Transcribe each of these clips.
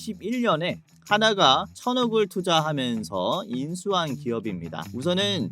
2021년에 하나가 1,000억을 투자하면서 인수한 기업입니다. 우선은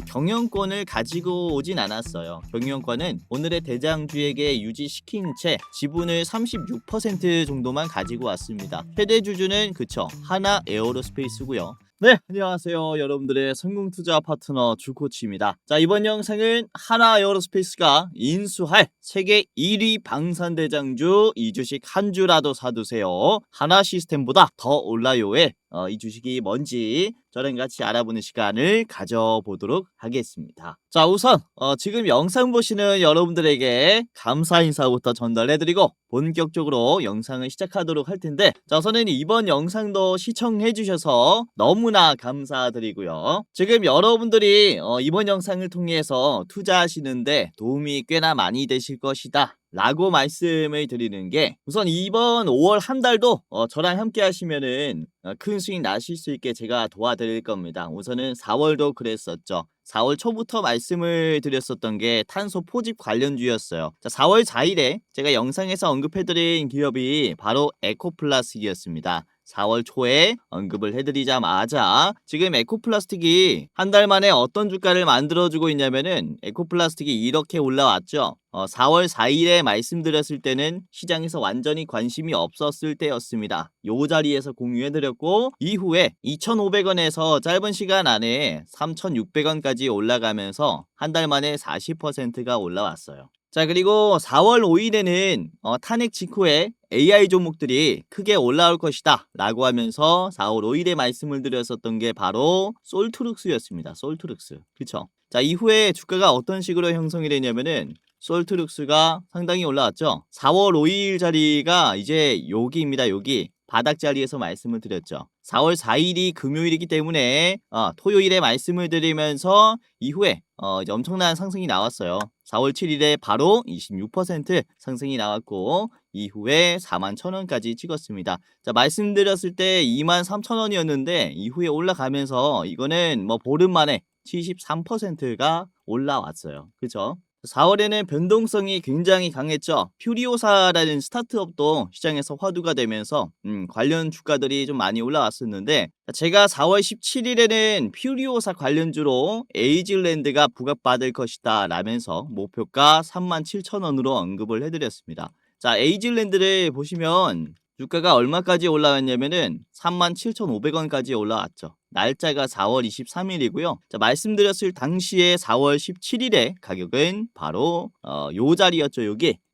경영권을 가지고 오진 않았어요. 경영권은 오늘의 대장주에게 유지시킨 채 지분을 36% 정도만 가지고 왔습니다. 최대 주주는 그쵸, 하나 에어로스페이스고요. 네, 안녕하세요. 여러분들의 성공투자 파트너 주코치입니다. 자, 이번 영상은 하나 에어로스페이스가 인수할 세계 1위 방산대장주 이 주식 한 주라도 사두세요. 하나 시스템보다 더 올라요에 이 주식이 뭔지 저랑 같이 알아보는 시간을 가져보도록 하겠습니다. 자, 우선 지금 영상 보시는 여러분들에게 감사 인사부터 전달해드리고 본격적으로 영상을 시작하도록 할 텐데, 자, 우선은 이번 영상도 시청해주셔서 너무나 감사드리고요. 지금 여러분들이 이번 영상을 통해서 투자하시는데 도움이 꽤나 많이 되실 것이다 라고 말씀을 드리는 게, 우선 이번 5월 한 달도 저랑 함께 하시면은 큰 수익 나실 수 있게 제가 도와드릴 겁니다. 우선은 4월도 그랬었죠. 4월 초부터 말씀을 드렸었던 게 탄소 포집 관련주였어요. 자, 4월 4일에 제가 영상에서 언급해드린 기업이 바로 에코플라스틱이었습니다. 4월 초에 언급을 해드리자마자 지금 에코플라스틱이 한 달 만에 어떤 주가를 만들어주고 있냐면은, 에코플라스틱이 이렇게 올라왔죠. 4월 4일에 말씀드렸을 때는 시장에서 완전히 관심이 없었을 때였습니다. 요 자리에서 공유해드렸고, 이후에 2,500원에서 짧은 시간 안에 3,600원까지 올라가면서 한 달 만에 40%가 올라왔어요. 자, 그리고 4월 5일에는 탄핵 직후에 AI 종목들이 크게 올라올 것이다 라고 하면서 4월 5일에 말씀을 드렸었던 게 바로 솔트룩스였습니다. 솔트룩스. 그쵸? 자, 이후에 주가가 어떤 식으로 형성이 되냐면은, 솔트룩스가 상당히 올라왔죠. 4월 5일 자리가 이제 여기입니다. 여기 바닥 자리에서 말씀을 드렸죠. 4월 4일이 금요일이기 때문에 토요일에 말씀을 드리면서 이후에 이제 엄청난 상승이 나왔어요. 4월 7일에 바로 26% 상승이 나왔고, 이후에 41,000원까지 찍었습니다. 자, 말씀드렸을 때 23,000원이었는데 이후에 올라가면서 이거는 뭐 보름 만에 73%가 올라왔어요. 그쵸? 4월에는 변동성이 굉장히 강했죠. 퓨리오사라는 스타트업도 시장에서 화두가 되면서 관련 주가들이 좀 많이 올라왔었는데, 제가 4월 17일에는 퓨리오사 관련주로 에이즐랜드가 부각받을 것이다 라면서 목표가 37,000원으로 언급을 해드렸습니다. 자, 에이즐랜드를 보시면 주가가 얼마까지 올라왔냐면은 37,500원까지 올라왔죠. 날짜가 4월 23일이고요. 자, 말씀드렸을 당시에 4월 17일에 가격은 바로 요 자리였죠.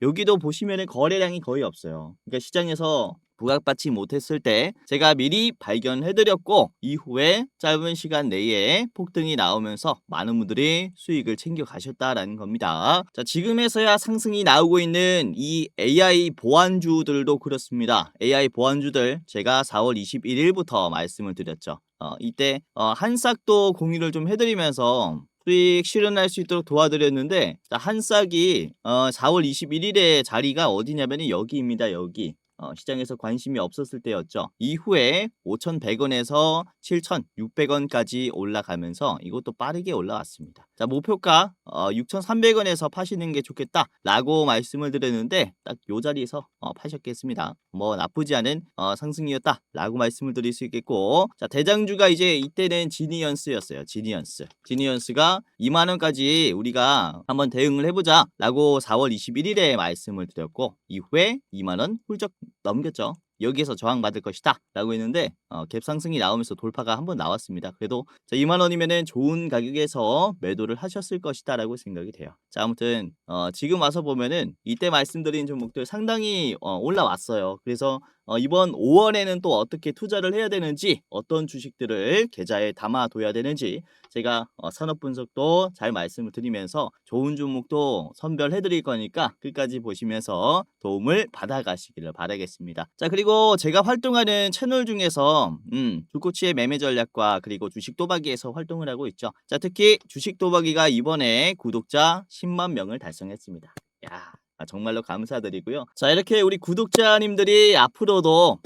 여기도 보시면은 거래량이 거의 없어요. 그러니까 시장에서 부각받지 못했을 때 제가 미리 발견해드렸고, 이후에 짧은 시간 내에 폭등이 나오면서 많은 분들이 수익을 챙겨 가셨다라는 겁니다. 자, 지금에서야 상승이 나오고 있는 이 AI 보안주들도 그렇습니다. AI 보안주들 제가 4월 21일부터 말씀을 드렸죠. 이때 한싹도 공유를 좀 해드리면서 수익 실현할 수 있도록 도와드렸는데, 한싹이 4월 21일에 자리가 어디냐면은 여기입니다. 여기. 시장에서 관심이 없었을 때였죠. 이후에 5,100원에서 7,600원까지 올라가면서 이것도 빠르게 올라왔습니다. 자, 목표가 6,300원에서 파시는 게 좋겠다 라고 말씀을 드렸는데, 딱 요 자리에서 파셨겠습니다. 뭐 나쁘지 않은 상승이었다 라고 말씀을 드릴 수 있겠고, 자, 대장주가 이제 이때는 지니언스였어요. 지니언스가 2만원까지 우리가 한번 대응을 해보자 라고 4월 21일에 말씀을 드렸고, 이후에 2만원 훌쩍 넘겼죠. 여기에서 저항받을 것이다 라고 했는데 갭 상승이 나오면서 돌파가 한번 나왔습니다. 그래도 2만원이면은 좋은 가격에서 매도를 하셨을 것이다 라고 생각이 돼요. 자, 아무튼 지금 와서 보면은 이때 말씀드린 종목들 상당히 올라왔어요. 그래서 이번 5월에는 또 어떻게 투자를 해야 되는지, 어떤 주식들을 계좌에 담아둬야 되는지 제가 산업 분석도 잘 말씀을 드리면서 좋은 종목도 선별해 드릴 거니까 끝까지 보시면서 도움을 받아가시기를 바라겠습니다. 자, 그리고 제가 활동하는 채널 중에서 주코치의 매매 전략과 그리고 주식 도박이에서 활동을 하고 있죠. 자, 특히 주식 도박이가 이번에 구독자 10만 명을 달성했습니다. 야, 정말로 감사드리고요. 자, 이렇게 우리 구독자님들이 앞으로도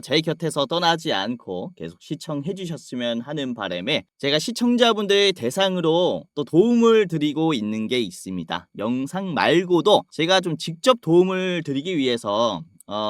제 곁에서 떠나지 않고 계속 시청해 주셨으면 하는 바람에 제가 시청자분들 대상으로 또 도움을 드리고 있는 게 있습니다. 영상 말고도 제가 좀 직접 도움을 드리기 위해서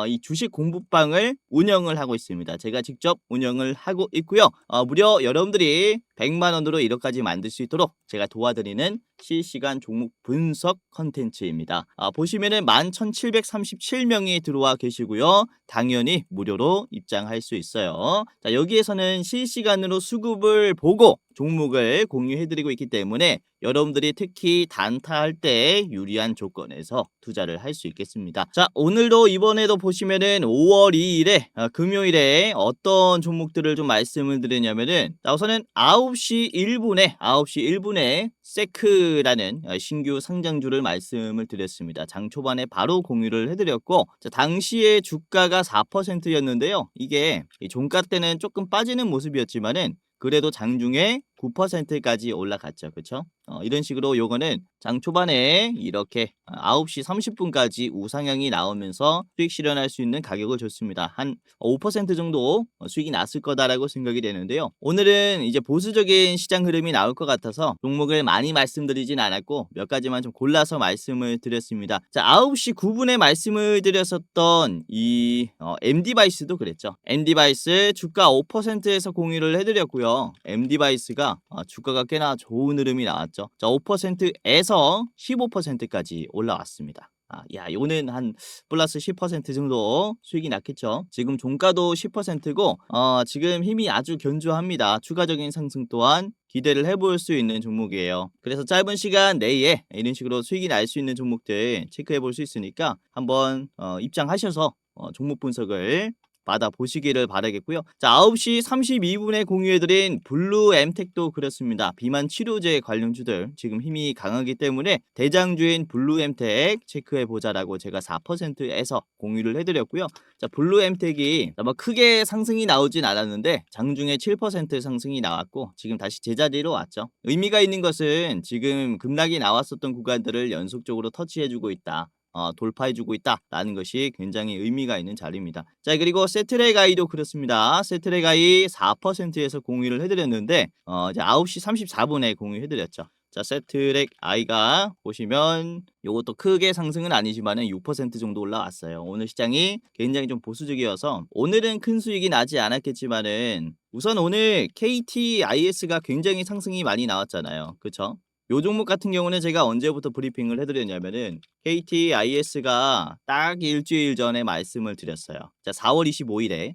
이 주식 공부방을 운영을 하고 있습니다. 제가 직접 운영을 하고 있고요. 무려 여러분들이 100만 원으로 1억까지 만들 수 있도록 제가 도와드리는 실시간 종목 분석 컨텐츠입니다. 보시면은 11,737명이 들어와 계시고요. 당연히 무료로 입장할 수 있어요. 자, 여기에서는 실시간으로 수급을 보고 종목을 공유해드리고 있기 때문에 여러분들이 특히 단타할 때 유리한 조건에서 투자를 할 수 있겠습니다. 자, 오늘도 이번에도 보시면은 5월 2일에 금요일에 어떤 종목들을 좀 말씀을 드리냐면은 우선은 9시 1분에 세크라는 신규 상장주를 말씀을 드렸습니다. 장 초반에 바로 공유를 해드렸고, 자, 당시에 주가가 4%였는데요. 이게 종가 때는 조금 빠지는 모습이었지만은 그래도 장중에 9%까지 올라갔죠. 그렇죠? 이런 식으로 요거는 장 초반에 이렇게 9시 30분까지 우상향이 나오면서 수익 실현할 수 있는 가격을 줬습니다. 한 5% 정도 수익이 났을 거다라고 생각이 되는데요. 오늘은 이제 보수적인 시장 흐름이 나올 것 같아서 종목을 많이 말씀드리진 않았고 몇 가지만 좀 골라서 말씀을 드렸습니다. 자, 9시 9분에 말씀을 드렸었던 이 M디바이스도 그랬죠. M디바이스 주가 5%에서 공유를 해드렸고요. M디바이스가 주가가 꽤나 좋은 흐름이 나왔죠. 자, 5%에서 15%까지 올라왔습니다. 야, 요는 한 플러스 10% 정도 수익이 났겠죠. 지금 종가도 10%고 지금 힘이 아주 견조합니다. 추가적인 상승 또한 기대를 해볼 수 있는 종목이에요. 그래서 짧은 시간 내에 이런 식으로 수익이 날 수 있는 종목들 체크해 볼 수 있으니까 한번 입장하셔서 종목 분석을 받아보시기를 바라겠고요. 자, 9시 32분에 공유해드린 블루 엠텍도 그렇습니다. 비만 치료제 관련주들 지금 힘이 강하기 때문에 대장주인 블루 엠텍 체크해보자라고 제가 4%에서 공유를 해드렸고요. 자, 블루 엠텍이 뭐 크게 상승이 나오진 않았는데 장중에 7% 상승이 나왔고 지금 다시 제자리로 왔죠. 의미가 있는 것은 지금 급락이 나왔었던 구간들을 연속적으로 터치해주고 있다. 돌파해주고 있다라는 것이 굉장히 의미가 있는 자리입니다. 자, 그리고 세트레가이도 그렇습니다. 세트레가이 4%에서 공유를 해드렸는데 이제 9시 34분에 공유해드렸죠. 자, 세트렉 아이가 보시면 요것도 크게 상승은 아니지만은 6% 정도 올라왔어요. 오늘 시장이 굉장히 좀 보수적이어서 오늘은 큰 수익이 나지 않았겠지만은 우선 오늘 KTIS가 굉장히 상승이 많이 나왔잖아요. 그쵸? 요 종목 같은 경우는 제가 언제부터 브리핑을 해드렸냐면은 KTIS가 딱 일주일 전에 말씀을 드렸어요. 자, 4월 25일에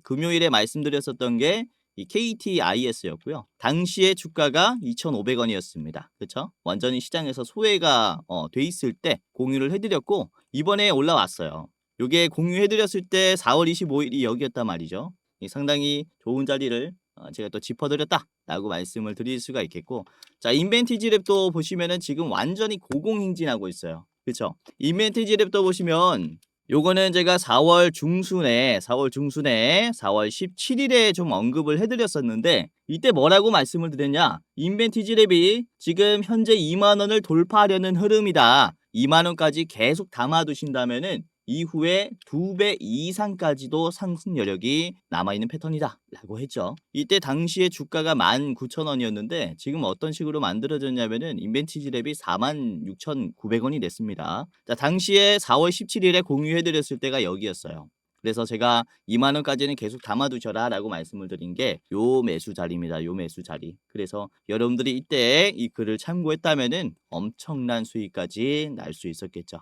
금요일에 말씀드렸었던 게 이 KTIS였고요. 당시에 주가가 2,500원이었습니다. 그렇죠? 완전히 시장에서 소외가 돼 있을 때 공유를 해드렸고 이번에 올라왔어요. 요게 공유해드렸을 때 4월 25일이 여기였단 말이죠. 상당히 좋은 자리를 제가 또 짚어드렸다라고 말씀을 드릴 수가 있겠고, 자, 인벤티지 랩도 보시면은 지금 완전히 고공행진하고 있어요. 그렇죠? 인벤티지 랩도 보시면 요거는 제가 4월 중순에 4월 17일에 좀 언급을 해드렸었는데 이때 뭐라고 말씀을 드렸냐? 인벤티지 랩이 지금 현재 2만 원을 돌파하려는 흐름이다. 2만 원까지 계속 담아두신다면은 이후에 2배 이상까지도 상승 여력이 남아있는 패턴이다 라고 했죠. 이때 당시에 주가가 19,000원이었는데 지금 어떤 식으로 만들어졌냐면은 인벤티지 랩이 46,900원이 됐습니다. 자, 당시에 4월 17일에 공유해드렸을 때가 여기였어요. 그래서 제가 2만 원까지는 계속 담아두셔라 라고 말씀을 드린 게 요 매수 자리입니다. 요 매수 자리. 그래서 여러분들이 이때 이 글을 참고했다면은 엄청난 수익까지 날 수 있었겠죠.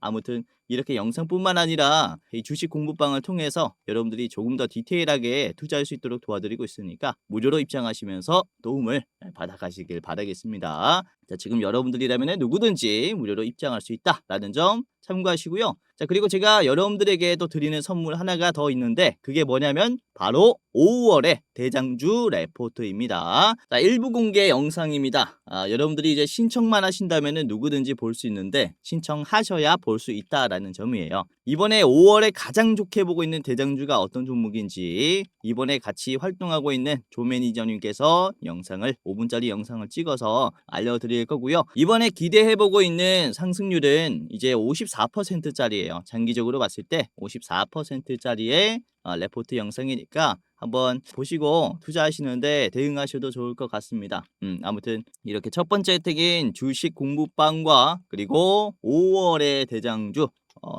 아무튼 이렇게 영상뿐만 아니라 이 주식 공부방을 통해서 여러분들이 조금 더 디테일하게 투자할 수 있도록 도와드리고 있으니까 무료로 입장하시면서 도움을 받아가시길 바라겠습니다. 자, 지금 여러분들이라면 누구든지 무료로 입장할 수 있다라는 점 참고하시고요. 자, 그리고 제가 여러분들에게 또 드리는 선물 하나가 더 있는데 그게 뭐냐면 바로 5월의 대장주 레포트입니다. 자, 일부 공개 영상입니다. 여러분들이 이제 신청만 하신다면 누구든지 볼 수 있는데 신청하셔야 볼 수 있다라는 점이에요. 이번에 5월에 가장 좋게 보고 있는 대장주가 어떤 종목인지 이번에 같이 활동하고 있는 조 매니저님께서 영상을 5분짜리 영상을 찍어서 알려드릴 거고요. 이번에 기대해보고 있는 상승률은 이제 54%짜리예요. 장기적으로 봤을 때 54%짜리의 레포트 영상이니까 한번 보시고 투자하시는데 대응하셔도 좋을 것 같습니다. 아무튼 이렇게 첫 번째 혜택인 주식 공부방과 그리고 5월의 대장주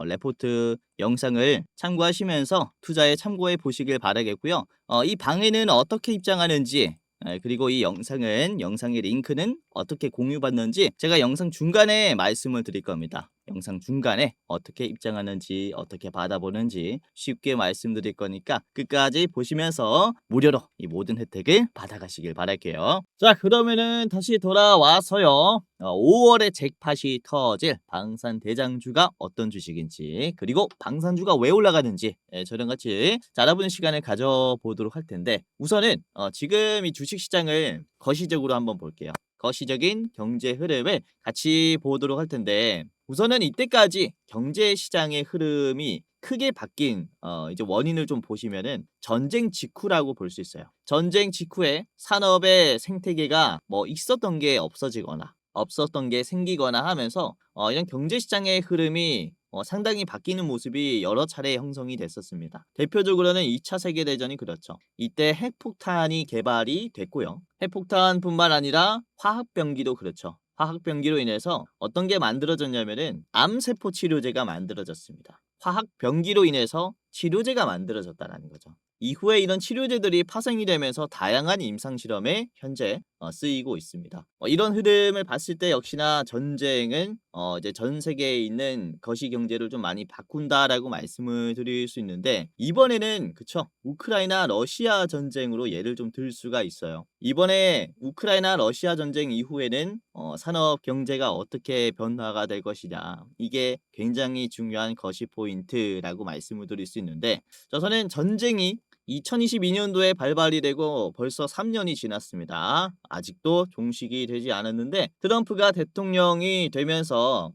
레포트 영상을 참고하시면서 투자에 참고해 보시길 바라겠고요. 이 방에는 어떻게 입장하는지 그리고 이 영상의 링크는 어떻게 공유받는지 제가 영상 중간에 말씀을 드릴 겁니다. 영상 중간에 어떻게 입장하는지 어떻게 받아보는지 쉽게 말씀드릴 거니까 끝까지 보시면서 무료로 이 모든 혜택을 받아가시길 바랄게요. 자, 그러면은 다시 돌아와서요. 5월에 잭팟이 터질 방산대장주가 어떤 주식인지 그리고 방산주가 왜 올라가는지 저랑 같이 알아보는 시간을 가져보도록 할 텐데 우선은 지금 이 주식시장을 거시적으로 한번 볼게요. 거시적인 경제 흐름을 같이 보도록 할 텐데 우선은 이때까지 경제 시장의 흐름이 크게 바뀐 이제 원인을 좀 보시면은 전쟁 직후라고 볼 수 있어요. 전쟁 직후에 산업의 생태계가 뭐 있었던 게 없어지거나 없었던 게 생기거나 하면서 이런 경제 시장의 흐름이 상당히 바뀌는 모습이 여러 차례 형성이 됐었습니다. 대표적으로는 2차 세계대전이 그렇죠. 이때 핵폭탄이 개발이 됐고요. 핵폭탄뿐만 아니라 화학병기도 그렇죠. 화학병기로 인해서 어떤 게 만들어졌냐면은 암세포 치료제가 만들어졌습니다. 화학병기로 인해서 치료제가 만들어졌다는 거죠. 이후에 이런 치료제들이 파생이 되면서 다양한 임상실험에 현재 쓰이고 있습니다. 이런 흐름을 봤을 때 역시나 전쟁은 이제 전 세계에 있는 거시경제를 좀 많이 바꾼다라고 말씀을 드릴 수 있는데 이번에는 그쵸 우크라이나 러시아 전쟁으로 예를 좀 들 수가 있어요. 이번에 우크라이나 러시아 전쟁 이후에는 산업 경제가 어떻게 변화가 될 것이냐 이게 굉장히 중요한 거시 포인트라고 말씀을 드릴 수 있는데 저는 전쟁이 2022년도에 발발이 되고 벌써 3년이 지났습니다. 아직도 종식이 되지 않았는데 트럼프가 대통령이 되면서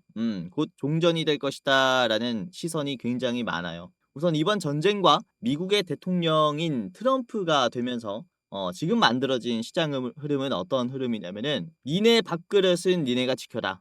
곧 종전이 될 것이다 라는 시선이 굉장히 많아요. 우선 이번 전쟁과 미국의 대통령인 트럼프가 되면서 지금 만들어진 시장 흐름은 어떤 흐름이냐면은 니네 밥그릇은 니네가 지켜라.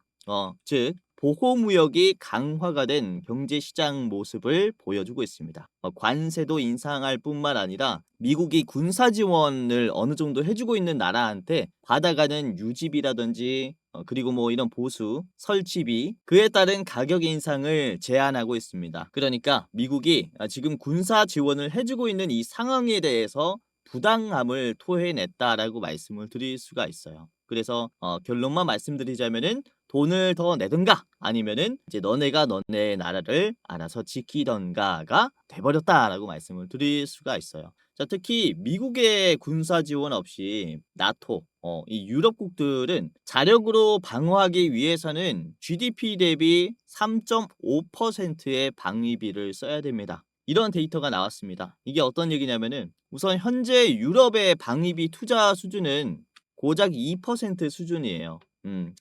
즉 보호무역이 강화가 된 경제시장 모습을 보여주고 있습니다. 관세도 인상할 뿐만 아니라 미국이 군사 지원을 어느 정도 해주고 있는 나라한테 받아가는 유지비라든지 그리고 뭐 이런 보수, 설치비 그에 따른 가격 인상을 제한하고 있습니다. 그러니까 미국이 지금 군사 지원을 해주고 있는 이 상황에 대해서 부당함을 토해냈다라고 말씀을 드릴 수가 있어요. 그래서 결론만 말씀드리자면은 돈을 더 내든가 아니면은 이제 너네가 너네 나라를 알아서 지키던가가 돼버렸다라고 말씀을 드릴 수가 있어요. 자, 특히 미국의 군사 지원 없이 나토, 이 유럽국들은 자력으로 방어하기 위해서는 GDP 대비 3.5%의 방위비를 써야 됩니다. 이런 데이터가 나왔습니다. 이게 어떤 얘기냐면은 우선 현재 유럽의 방위비 투자 수준은 고작 2% 수준이에요.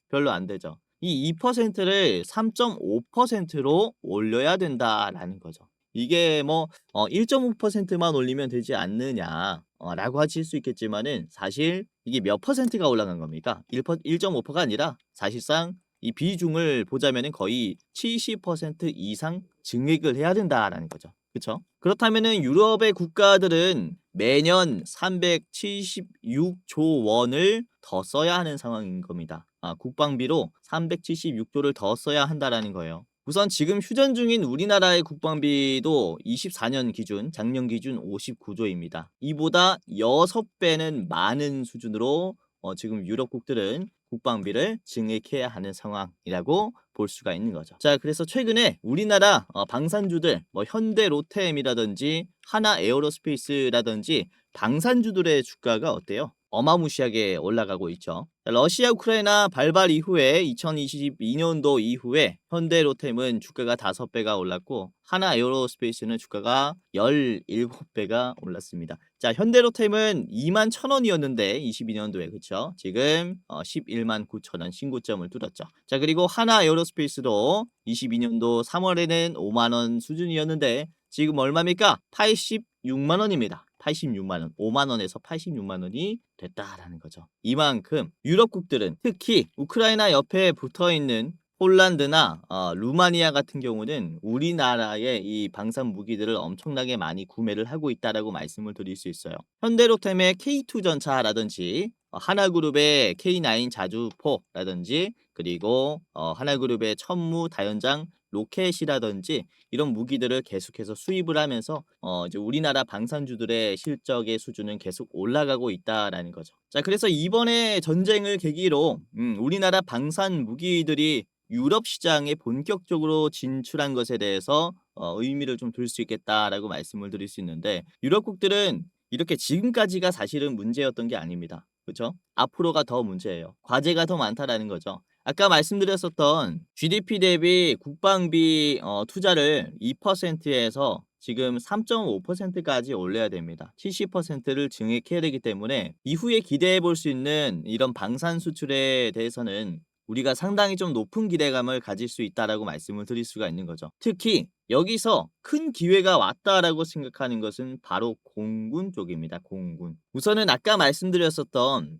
별로 안 되죠. 이 2%를 3.5%로 올려야 된다라는 거죠. 이게 뭐 1.5%만 올리면 되지 않느냐 라고 하실 수 있겠지만은 사실 이게 몇 퍼센트가 올라간 겁니까? 1.5%가 아니라 사실상 이 비중을 보자면은 거의 70% 이상 증액을 해야 된다라는 거죠. 그렇죠? 그렇다면은 유럽의 국가들은 매년 376조 원을 더 써야 하는 상황인 겁니다. 국방비로 376조를 더 써야 한다라는 거예요. 우선 지금 휴전 중인 우리나라의 국방비도 24년 기준, 작년 기준 59조입니다. 이보다 6배는 많은 수준으로 지금 유럽국들은 국방비를 증액해야 하는 상황이라고 볼 수가 있는 거죠. 자, 그래서 최근에 우리나라 방산주들 뭐 현대 로템이라든지 하나 에어로스페이스라든지 방산주들의 주가가 어때요? 어마무시하게 올라가고 있죠. 러시아 우크라이나 발발 이후에 2022년도 이후에 현대로템은 주가가 5배가 올랐고 하나 에어로스페이스는 주가가 17배가 올랐습니다. 자, 현대로템은 21,000원이었는데 22년도에 그쵸? 지금 11만 9천원 신고점을 뚫었죠. 자, 그리고 하나 에어로스페이스도 22년도 3월에는 5만원 수준이었는데 지금 얼마입니까? 86만원입니다. 86만원, 5만원에서 86만원이 됐다라는 거죠. 이만큼 유럽국들은 특히 우크라이나 옆에 붙어있는 폴란드나 루마니아 같은 경우는 우리나라의 이 방산 무기들을 엄청나게 많이 구매를 하고 있다라고 말씀을 드릴 수 있어요. 현대로템의 K2 전차라든지 하나그룹의 K9 자주포라든지 그리고 하나그룹의 천무 다연장 로켓이라든지 이런 무기들을 계속해서 수입을 하면서 이제 우리나라 방산주들의 실적의 수준은 계속 올라가고 있다라는 거죠. 자, 그래서 이번에 전쟁을 계기로 우리나라 방산 무기들이 유럽 시장에 본격적으로 진출한 것에 대해서 의미를 좀 둘 수 있겠다라고 말씀을 드릴 수 있는데, 유럽국들은 이렇게 지금까지가 사실은 문제였던 게 아닙니다. 그렇죠? 앞으로가 더 문제예요. 과제가 더 많다라는 거죠. 아까 말씀드렸었던 GDP 대비 국방비 투자를 2%에서 지금 3.5%까지 올려야 됩니다. 70%를 증액해야 되기 때문에 이후에 기대해 볼 수 있는 이런 방산 수출에 대해서는 우리가 상당히 좀 높은 기대감을 가질 수 있다라고 말씀을 드릴 수가 있는 거죠. 특히 여기서 큰 기회가 왔다라고 생각하는 것은 바로 공군 쪽입니다. 공군. 우선은 아까 말씀드렸었던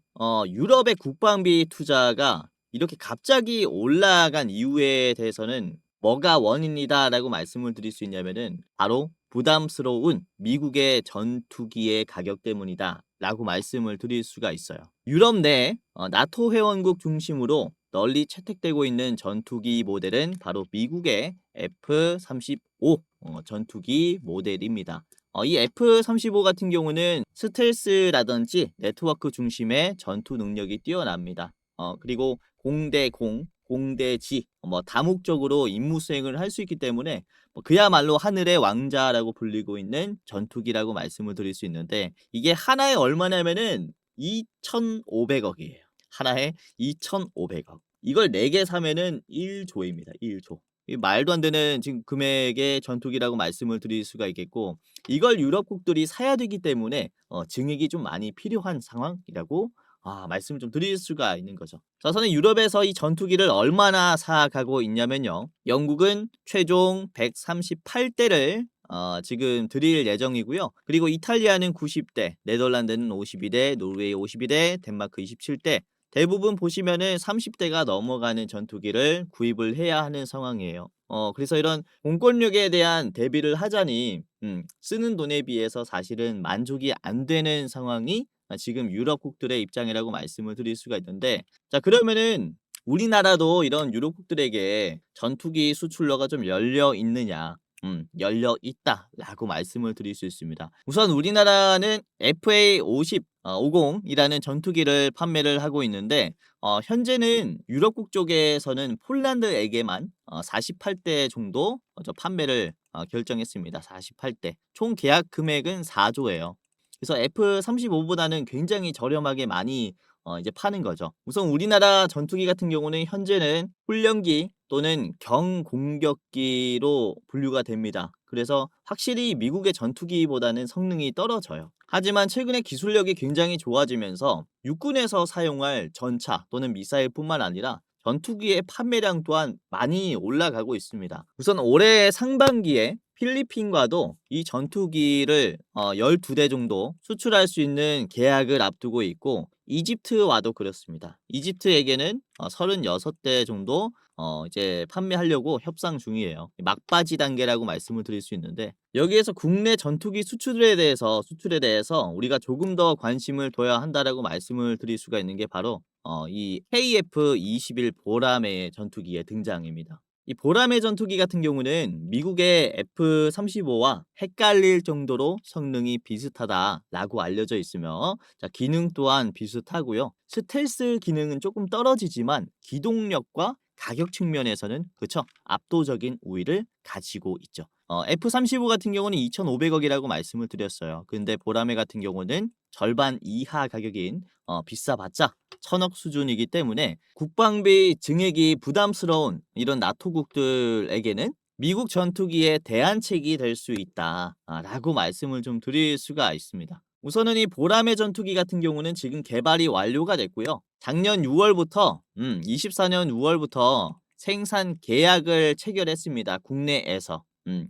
유럽의 국방비 투자가 이렇게 갑자기 올라간 이유에 대해서는 뭐가 원인이다라고 말씀을 드릴 수 있냐면은 바로 부담스러운 미국의 전투기의 가격 때문이다라고 말씀을 드릴 수가 있어요. 유럽 내 나토 회원국 중심으로 널리 채택되고 있는 전투기 모델은 바로 미국의 F-35 전투기 모델입니다. 이 F-35 같은 경우는 스텔스라든지 네트워크 중심의 전투 능력이 뛰어납니다. 그리고 공대공, 공대지, 다목적으로 임무 수행을 할 수 있기 때문에 그야말로 하늘의 왕자라고 불리고 있는 전투기라고 말씀을 드릴 수 있는데, 이게 하나에 얼마냐면은 2,500억이에요. 하나에 2,500억. 이걸 4개 사면은 1조입니다. 1조. 이 말도 안 되는 지금 금액의 전투기라고 말씀을 드릴 수가 있겠고, 이걸 유럽국들이 사야 되기 때문에 증액이 좀 많이 필요한 상황이라고 말씀을 좀 드릴 수가 있는 거죠. 자, 저는 유럽에서 이 전투기를 얼마나 사가고 있냐면요. 영국은 최종 138대를 지금 드릴 예정이고요. 그리고 이탈리아는 90대, 네덜란드는 52대, 노르웨이 52대, 덴마크 27대. 대부분 보시면은 30대가 넘어가는 전투기를 구입을 해야 하는 상황이에요. 그래서 이런 공권력에 대한 대비를 하자니 쓰는 돈에 비해서 사실은 만족이 안 되는 상황이 지금 유럽국들의 입장이라고 말씀을 드릴 수가 있는데, 자, 그러면은 우리나라도 이런 유럽국들에게 전투기 수출로가 좀 열려 있느냐? 열려 있다라고 말씀을 드릴 수 있습니다. 우선 우리나라는 FA50 50이라는 전투기를 판매를 하고 있는데, 현재는 유럽국 쪽에서는 폴란드에게만 48대 정도 판매를 결정했습니다. 48대. 총 계약 금액은 4조예요. 그래서 F-35보다는 굉장히 저렴하게 많이 이제 파는 거죠. 우선 우리나라 전투기 같은 경우는 현재는 훈련기 또는 경공격기로 분류가 됩니다. 그래서 확실히 미국의 전투기보다는 성능이 떨어져요. 하지만 최근에 기술력이 굉장히 좋아지면서 육군에서 사용할 전차 또는 미사일뿐만 아니라 전투기의 판매량 또한 많이 올라가고 있습니다. 우선 올해 상반기에 필리핀과도 이 전투기를 12대 정도 수출할 수 있는 계약을 앞두고 있고, 이집트와도 그렇습니다. 이집트에게는 36대 정도 이제 판매하려고 협상 중이에요. 막바지 단계라고 말씀을 드릴 수 있는데, 여기에서 국내 전투기 수출에 대해서 우리가 조금 더 관심을 둬야 한다라고 말씀을 드릴 수가 있는 게 바로 이 KF-21 보라매 전투기의 등장입니다. 이 보라매 전투기 같은 경우는 미국의 F-35와 헷갈릴 정도로 성능이 비슷하다라고 알려져 있으며, 자, 기능 또한 비슷하고요. 스텔스 기능은 조금 떨어지지만 기동력과 가격 측면에서는 그쵸, 압도적인 우위를 가지고 있죠. F-35 같은 경우는 2,500억이라고 말씀을 드렸어요. 근데 보라매 같은 경우는 절반 이하 가격인 비싸봤자 1,000억 수준이기 때문에 국방비 증액이 부담스러운 이런 나토국들에게는 미국 전투기의 대안책이 될 수 있다라고 말씀을 좀 드릴 수가 있습니다. 우선은 이 보라매 전투기 같은 경우는 지금 개발이 완료가 됐고요. 작년 6월부터 24년 6월부터 생산 계약을 체결했습니다. 국내에서.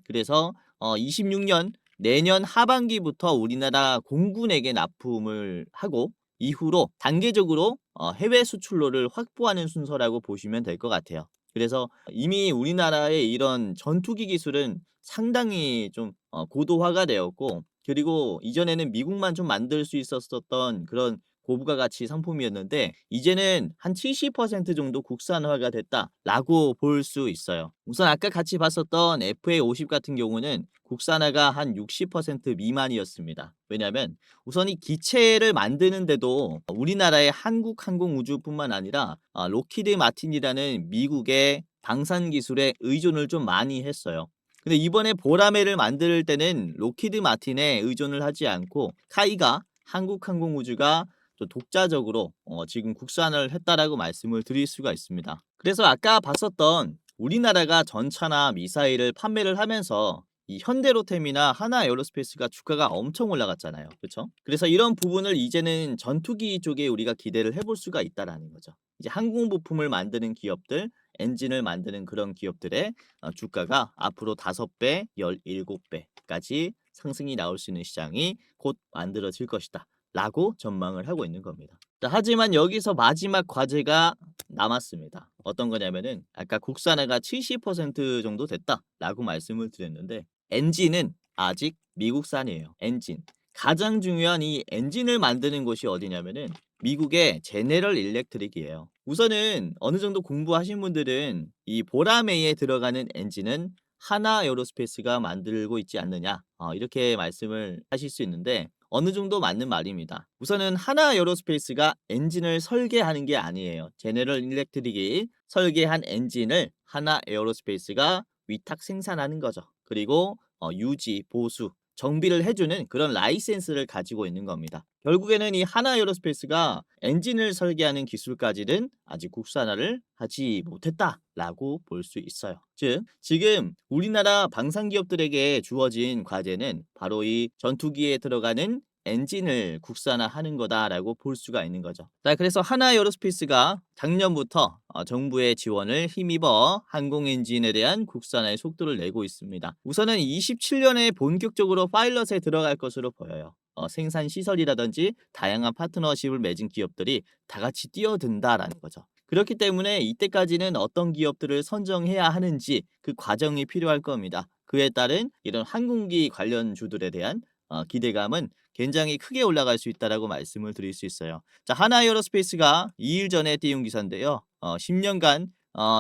그래서 26년 내년 하반기부터 우리나라 공군에게 납품을 하고, 이후로 단계적으로 해외 수출로를 확보하는 순서라고 보시면 될 것 같아요. 그래서 이미 우리나라의 이런 전투기 기술은 상당히 좀 고도화가 되었고, 그리고 이전에는 미국만 좀 만들 수 있었던 그런 고부가 가치 상품이었는데 이제는 한 70% 정도 국산화가 됐다라고 볼 수 있어요. 우선 아까 같이 봤었던 FA50 같은 경우는 국산화가 한 60% 미만이었습니다. 왜냐하면 우선 이 기체를 만드는데도 우리나라의 한국항공우주뿐만 아니라 로키드 마틴이라는 미국의 방산 기술에 의존을 좀 많이 했어요. 근데 이번에 보라매를 만들 때는 로키드 마틴에 의존을 하지 않고 카이가 한국항공우주가 또 독자적으로 지금 국산을 했다라고 말씀을 드릴 수가 있습니다. 그래서 아까 봤었던 우리나라가 전차나 미사일을 판매를 하면서 이 현대로템이나 하나에어로스페이스가 주가가 엄청 올라갔잖아요. 그렇죠? 그래서 이런 부분을 이제는 전투기 쪽에 우리가 기대를 해볼 수가 있다라는 거죠. 이제 항공 부품을 만드는 기업들, 엔진을 만드는 그런 기업들의 주가가 앞으로 5배, 17배까지 상승이 나올 수 있는 시장이 곧 만들어질 것이다. 라고 전망을 하고 있는 겁니다. 자, 하지만 여기서 마지막 과제가 남았습니다. 어떤 거냐면은 아까 국산화가 70% 정도 됐다라고 말씀을 드렸는데 엔진은 아직 미국산이에요. 엔진. 가장 중요한 이 엔진을 만드는 곳이 어디냐면은 미국의 제네럴 일렉트릭이에요. 우선은 어느 정도 공부하신 분들은 이 보라매에 들어가는 엔진은 하나 에어로스페이스가 만들고 있지 않느냐 이렇게 말씀을 하실 수 있는데 어느 정도 맞는 말입니다. 우선은 하나 에어로스페이스가 엔진을 설계하는 게 아니에요. 제네럴 일렉트릭이 설계한 엔진을 하나 에어로스페이스가 위탁 생산하는 거죠. 그리고 유지, 보수, 정비를 해주는 그런 라이센스를 가지고 있는 겁니다. 결국에는 이 하나 에어로스페이스가 엔진을 설계하는 기술까지는 아직 국산화를 하지 못했다라고 볼 수 있어요. 즉, 지금 우리나라 방산기업들에게 주어진 과제는 바로 이 전투기에 들어가는 엔진을 국산화하는 거다라고 볼 수가 있는 거죠. 자, 그래서 하나 에어로스페이스가 작년부터 정부의 지원을 힘입어 항공 엔진에 대한 국산화의 속도를 내고 있습니다. 우선은 27년에 본격적으로 파일럿에 들어갈 것으로 보여요. 생산 시설이라든지 다양한 파트너십을 맺은 기업들이 다 같이 뛰어든다라는 거죠. 그렇기 때문에 이때까지는 어떤 기업들을 선정해야 하는지 그 과정이 필요할 겁니다. 그에 따른 이런 항공기 관련주들에 대한 기대감은 굉장히 크게 올라갈 수 있다라고 말씀을 드릴 수 있어요. 자, 하나에어로스페이스가 2일 전에 띄운 기사인데요. 10년간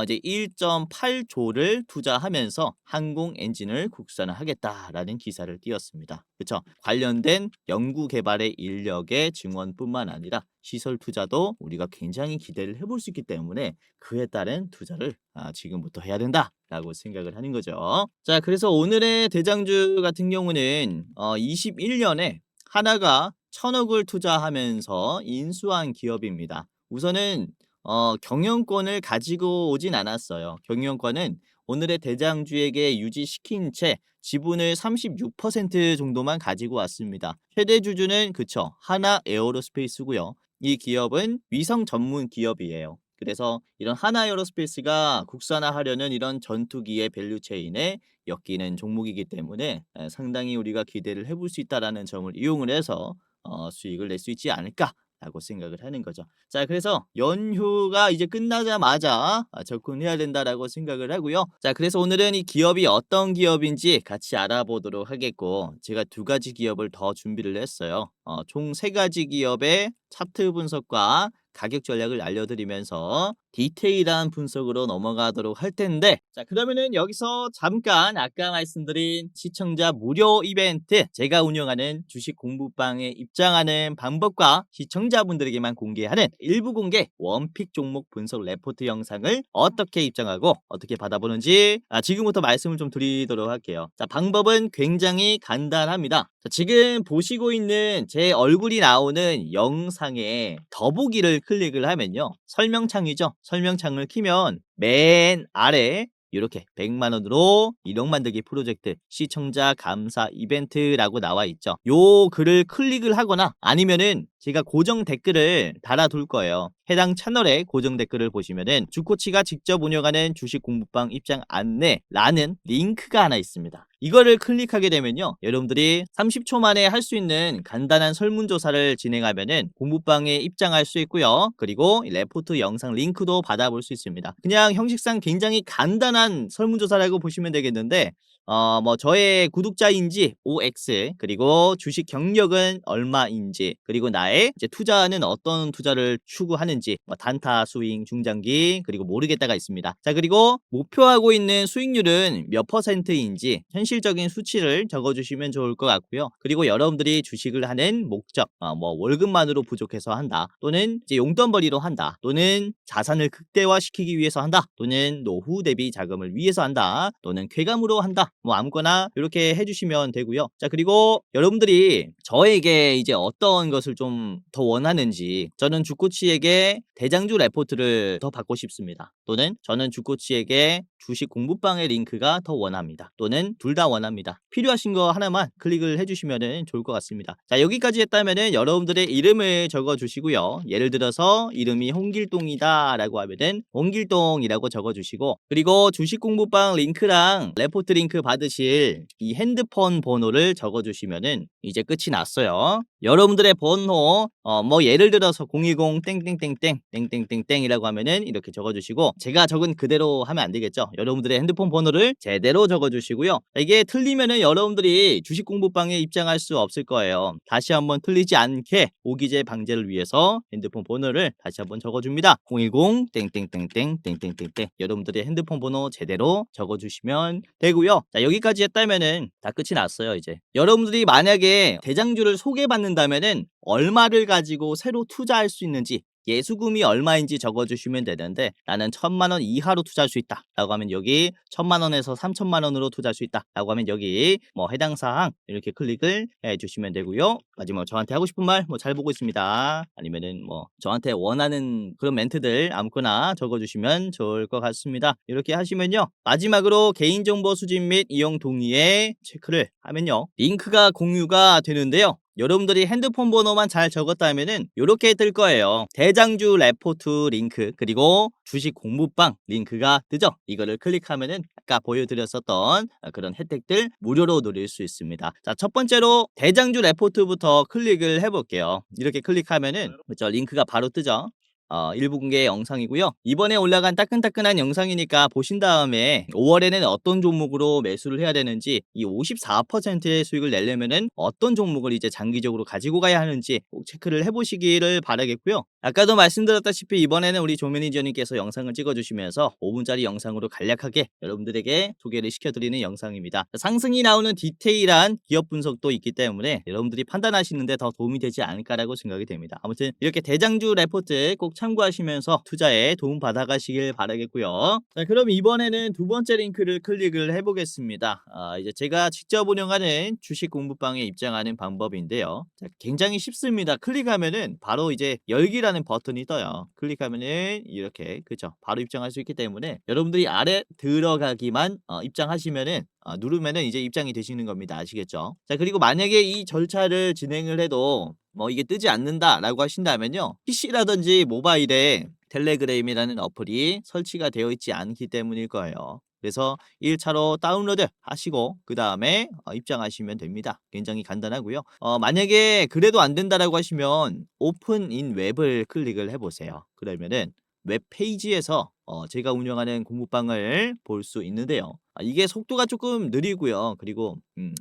이제 1.8조를 투자하면서 항공 엔진을 국산화하겠다라는 기사를 띄웠습니다. 그렇죠? 관련된 연구 개발의 인력의 증원뿐만 아니라 시설 투자도 우리가 굉장히 기대를 해볼 수 있기 때문에 그에 따른 투자를 지금부터 해야 된다라고 생각을 하는 거죠. 자, 그래서 오늘의 대장주 같은 경우는 21년에 하나가 1,000억을 투자하면서 인수한 기업입니다. 우선은 경영권을 가지고 오진 않았어요. 경영권은 오늘의 대장주에게 유지시킨 채 지분을 36% 정도만 가지고 왔습니다. 최대 주주는 그쵸, 하나 에어로스페이스고요. 이 기업은 위성 전문 기업이에요. 그래서 이런 하나 에어로스페이스가 국산화하려는 이런 전투기의 밸류체인에 엮이는 종목이기 때문에 상당히 우리가 기대를 해볼 수 있다는 점을 이용을 해서 수익을 낼 수 있지 않을까라고 생각을 하는 거죠. 자, 그래서 연휴가 이제 끝나자마자 접근해야 된다라고 생각을 하고요. 자, 그래서 오늘은 이 기업이 어떤 기업인지 같이 알아보도록 하겠고 제가 2가지 기업을 더 준비를 했어요. 총 3가지 기업의 차트 분석과 가격 전략을 알려드리면서 디테일한 분석으로 넘어가도록 할 텐데 자, 그러면은 여기서 잠깐 아까 말씀드린 시청자 무료 이벤트 제가 운영하는 주식 공부방에 입장하는 방법과 시청자분들에게만 공개하는 일부 공개 원픽 종목 분석 레포트 영상을 어떻게 입장하고 어떻게 받아보는지 지금부터 말씀을 좀 드리도록 할게요. 자, 방법은 굉장히 간단합니다. 자, 지금 보시고 있는 제 얼굴이 나오는 영상에 더보기를 클릭을 하면요. 설명창이죠. 설명창을 키면 맨 아래 이렇게 100만 원으로 1억 만들기 프로젝트 시청자 감사 이벤트라고 나와 있죠. 요 글을 클릭을 하거나 아니면은 제가 고정 댓글을 달아둘 거예요. 해당 채널의 고정 댓글을 보시면은 주코치가 직접 운영하는 주식 공부방 입장 안내라는 링크가 하나 있습니다. 이거를 클릭하게 되면요. 여러분들이 30초 만에 할 수 있는 간단한 설문조사를 진행하면은 공부방에 입장할 수 있고요. 그리고 레포트 영상 링크도 받아볼 수 있습니다. 그냥 형식상 굉장히 간단한 설문조사라고 보시면 되겠는데 뭐 저의 구독자인지 OX, 그리고 주식 경력은 얼마인지, 그리고 나의 이제 투자는 어떤 투자를 추구하는지, 뭐 단타, 스윙, 중장기, 그리고 모르겠다가 있습니다. 자, 그리고 목표하고 있는 수익률은 몇 %인지 현실적인 수치를 적어주시면 좋을 것 같고요. 그리고 여러분들이 주식을 하는 목적, 뭐 월급만으로 부족해서 한다, 또는 이제 용돈벌이로 한다, 또는 자산을 극대화시키기 위해서 한다, 또는 노후 대비 자금을 위해서 한다, 또는 쾌감으로 한다, 뭐 아무거나 이렇게 해주시면 되고요. 자, 그리고 여러분들이 저에게 이제 어떤 것을 좀 더 원하는지, 저는 주코치에게 대장주 레포트를 더 받고 싶습니다, 또는 저는 주코치에게 주식 공부방의 링크가 더 원합니다, 또는 둘 다 원합니다. 필요하신 거 하나만 클릭을 해주시면 좋을 것 같습니다. 자, 여기까지 했다면은 여러분들의 이름을 적어 주시고요. 예를 들어서 이름이 홍길동이다 라고 하면은 홍길동이라고 적어 주시고, 그리고 주식 공부방 링크랑 레포트 링크 받으실 이 핸드폰 번호를 적어 주시면은 이제 끝이 났어요. 여러분들의 번호, 뭐 예를 들어서 010 땡땡땡땡 땡땡땡땡이라고 하면은 이렇게 적어 주시고, 제가 적은 그대로 하면 안 되겠죠. 여러분들의 핸드폰 번호를 제대로 적어 주시고요. 이게 틀리면은 여러분들이 주식 공부방에 입장할 수 없을 거예요. 다시 한번 틀리지 않게 오기제 방지를 위해서 핸드폰 번호를 다시 한번 적어 줍니다. 010 땡땡땡땡 땡땡땡땡. 여러분들의 핸드폰 번호 제대로 적어 주시면 되고요. 자, 여기까지 했다면은 다 끝이 났어요, 이제. 여러분들이 만약에 대장주를 소개받는다면은 얼마를 가지고 새로 투자할 수 있는지, 예수금이 얼마인지 적어주시면 되는데, 나는 1,000만 원 이하로 투자할 수 있다 라고 하면 여기 1,000만 원에서 3,000만 원으로 투자할 수 있다 라고 하면 여기 뭐 해당 사항 이렇게 클릭을 해주시면 되고요. 마지막으로 저한테 하고 싶은 말, 뭐 잘 보고 있습니다, 아니면은 뭐 저한테 원하는 그런 멘트들 아무거나 적어주시면 좋을 것 같습니다. 이렇게 하시면요, 마지막으로 개인정보 수집 및 이용 동의에 체크를 하면요, 링크가 공유가 되는데요, 여러분들이 핸드폰 번호만 잘 적었다면은 이렇게 뜰 거예요. 대장주 레포트 링크, 그리고 주식 공부방 링크가 뜨죠. 이거를 클릭하면은 아까 보여드렸었던 그런 혜택들 무료로 누릴 수 있습니다. 자, 첫 번째로 대장주 레포트부터 클릭을 해볼게요. 이렇게 클릭하면은 그죠, 링크가 바로 뜨죠. 1부 공개 영상이고요. 이번에 올라간 따끈따끈한 영상이니까 보신 다음에 5월에는 어떤 종목으로 매수를 해야 되는지, 이 54%의 수익을 내려면은 어떤 종목을 이제 장기적으로 가지고 가야 하는지 꼭 체크를 해보시기를 바라겠고요. 아까도 말씀드렸다시피 이번에는 우리 조 매니저님께서 영상을 찍어주시면서 5분짜리 영상으로 간략하게 여러분들에게 소개를 시켜드리는 영상입니다. 상승이 나오는 디테일한 기업 분석도 있기 때문에 여러분들이 판단하시는데 더 도움이 되지 않을까라고 생각이 됩니다. 아무튼 이렇게 대장주 레포트 꼭 참고하시면서 투자에 도움 받아가시길 바라겠고요. 자, 그럼 이번에는 두 번째 링크를 클릭을 해보겠습니다. 이제 제가 직접 운영하는 주식 공부방에 입장하는 방법인데요. 자, 굉장히 쉽습니다. 클릭하면은 바로 이제 열기라는 버튼이 떠요. 클릭하면은 이렇게, 그죠, 바로 입장할 수 있기 때문에 여러분들이 아래 들어가기만 입장하시면은 누르면은 이제 입장이 되시는 겁니다. 아시겠죠? 자, 그리고 만약에 이 절차를 진행을 해도 뭐 이게 뜨지 않는다라고 하신다면요, PC라든지 모바일에 텔레그램이라는 어플이 설치가 되어 있지 않기 때문일 거예요. 그래서 1차로 다운로드 하시고 그 다음에 입장하시면 됩니다. 굉장히 간단하고요. 만약에 그래도 안 된다라고 하시면 오픈 인 웹을 클릭을 해보세요. 그러면은 웹 페이지에서 제가 운영하는 공부방을 볼 수 있는데요. 이게 속도가 조금 느리고요. 그리고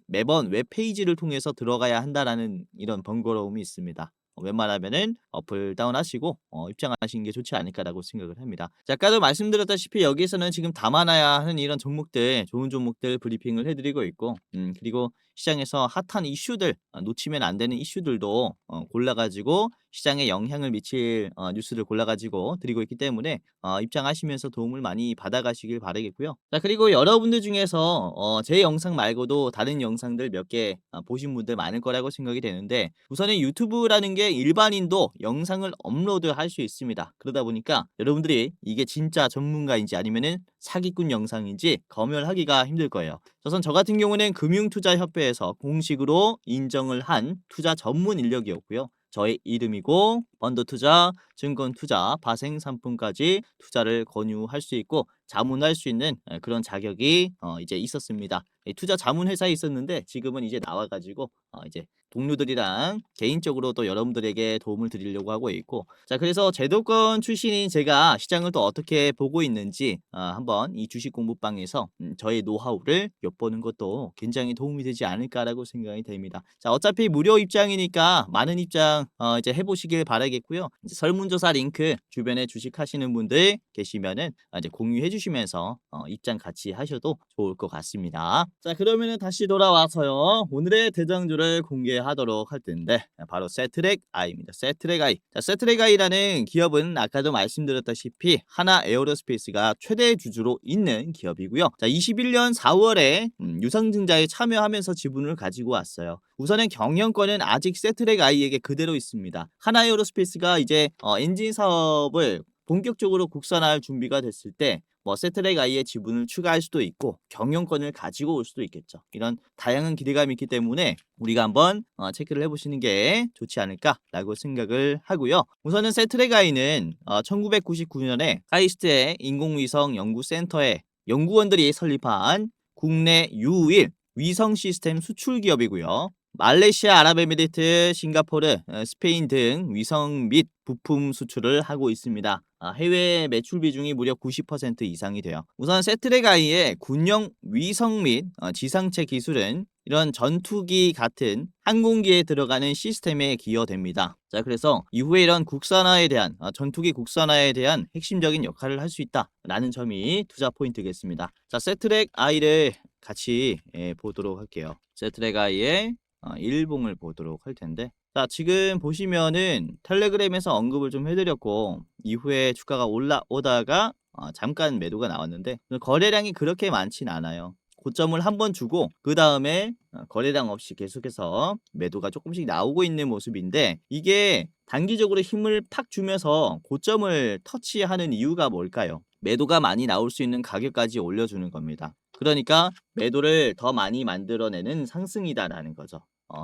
매번 웹 페이지를 통해서 들어가야 한다라는 이런 번거로움이 있습니다. 웬만하면은 어플 다운하시고 입장하시는 게 좋지 않을까라고 생각을 합니다. 자, 아까도 말씀드렸다시피 여기서는 지금 담아놔야 하는 이런 종목들, 좋은 종목들 브리핑을 해드리고 있고, 그리고 시장에서 핫한 이슈들, 놓치면 안 되는 이슈들도 골라가지고 시장에 영향을 미칠 뉴스를 골라가지고 드리고 있기 때문에 입장하시면서 도움을 많이 받아가시길 바라겠고요. 자, 그리고 여러분들 중에서 제 영상 말고도 다른 영상들 몇 개 보신 분들 많을 거라고 생각이 되는데, 우선은 유튜브라는 게 일반인도 영상을 업로드할 수 있습니다. 그러다 보니까 여러분들이 이게 진짜 전문가인지 아니면은 사기꾼 영상인지 검열하기가 힘들 거예요. 우선 저 같은 경우는 금융투자협회에서 공식으로 인정을 한 투자 전문 인력이었고요. 저의 이름이고 펀드투자, 증권투자, 파생상품까지 투자를 권유할 수 있고 자문할 수 있는 그런 자격이 이제 있었습니다. 투자 자문 회사에 있었는데 지금은 이제 나와가지고 이제 동료들이랑 개인적으로 또 여러분들에게 도움을 드리려고 하고 있고, 자 그래서 제도권 출신인 제가 시장을 또 어떻게 보고 있는지 한번 이 주식 공부방에서 저의 노하우를 엿보는 것도 굉장히 도움이 되지 않을까라고 생각이 됩니다. 자 어차피 무료 입장이니까 많은 입장 이제 해보시길 바라겠고요. 이제 설문조사 링크 주변에 주식 하시는 분들 계시면은 이제 공유해 주시면서 입장 같이 하셔도 좋을 것 같습니다. 자 그러면은 다시 돌아와서요, 오늘의 대장주를 공개하도록 할 텐데 바로 세트렉 I입니다. 세트렉 I. 자 세트렉 I라는 기업은 아까도 말씀드렸다시피 하나 에어로스페이스가 최대 주주로 있는 기업이고요. 자 21년 4월에 유상증자에 참여하면서 지분을 가지고 왔어요. 우선은 경영권은 아직 세트렉 I에게 그대로 있습니다. 하나 에어로스페이스가 이제 엔진 사업을 본격적으로 국산화할 준비가 됐을 때 세트렉 I의 지분을 추가할 수도 있고 경영권을 가지고 올 수도 있겠죠. 이런 다양한 기대감이 있기 때문에 우리가 한번 체크를 해보시는 게 좋지 않을까라고 생각을 하고요. 우선은 세트렉 I는 1999년에 카이스트의 인공위성 연구센터에 연구원들이 설립한 국내 유일 위성 시스템 수출 기업이고요. 말레이시아, 아랍에미리트, 싱가포르, 스페인 등 위성 및 부품 수출을 하고 있습니다. 해외 매출 비중이 무려 90% 이상이 돼요. 우선 세트렉 I의 군용 위성 및 지상체 기술은 이런 전투기 같은 항공기에 들어가는 시스템에 기여됩니다. 자 그래서 이후에 이런 국산화에 대한 전투기 국산화에 대한 핵심적인 역할을 할 수 있다라는 점이 투자 포인트겠습니다. 자 세트렉 I를 같이 보도록 할게요. 세트렉 I의 일봉을 보도록 할 텐데, 자 지금 보시면은 텔레그램에서 언급을 좀 해드렸고 이후에 주가가 올라오다가 잠깐 매도가 나왔는데 거래량이 그렇게 많진 않아요. 고점을 한번 주고 그 다음에 거래량 없이 계속해서 매도가 조금씩 나오고 있는 모습인데, 이게 단기적으로 힘을 팍 주면서 고점을 터치하는 이유가 뭘까요? 매도가 많이 나올 수 있는 가격까지 올려주는 겁니다. 그러니까 매도를 더 많이 만들어내는 상승이다라는 거죠.